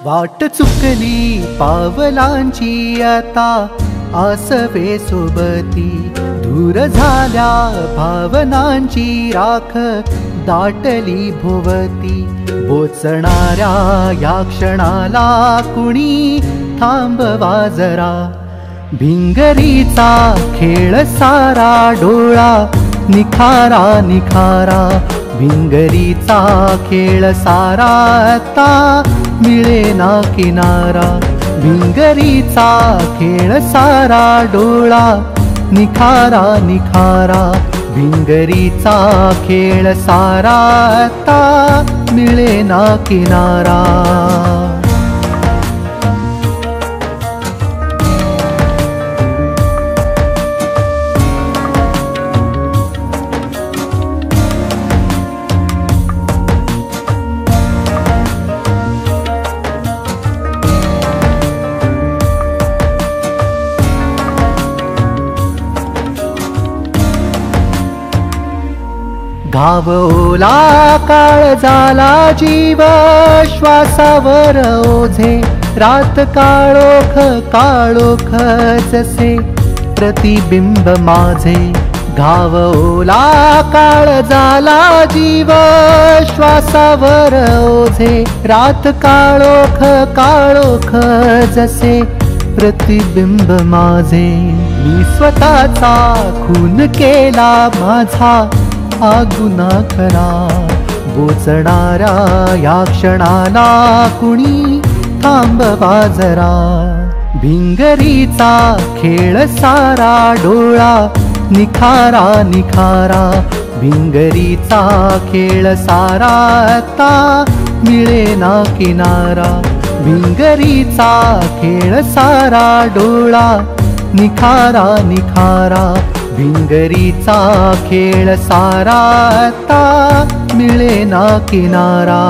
वाट चुकली पावलांची आता आसवे सोबती, दूर झाल्या भावनांची राख दाटली भोवती। बोचणाऱ्या या क्षणाला कुणी थांबवा जरा, भिंगरीचा खेळ सारा डोळा निखारा निखारा। भिंगरीचा खेळ सारा आता मिळेना किनारा, भिंगरीचा खेळ सारा डोळा निखारा निखारा। भिंगरीचा खेळ सारा आता मिळेना किनारा। घाव ओला काळ झाला जीव श्वासावर ओझे, रात काळोख काळोख जसे प्रतिबिंब माझे। घाव ओला काळ झाला जीव श्वासावर ओझे, रात काळोख काळोख जसे प्रतिबिंब माझे। मी स्वतःचा खून केला माझा हा गुन्हा खरा, बोचणाऱ्या या क्षणाला कुणी थांबवा जरा। भिंगरीचा खेळ सारा डोळा निखारा निखारा। भिंगरीचा खेळ सारा आता मिळेना किनारा, भिंगरीचा खेळ सारा डोळा निखारा निखारा। भिंगरीचा खेळ सारा आता मिळेना किनारा।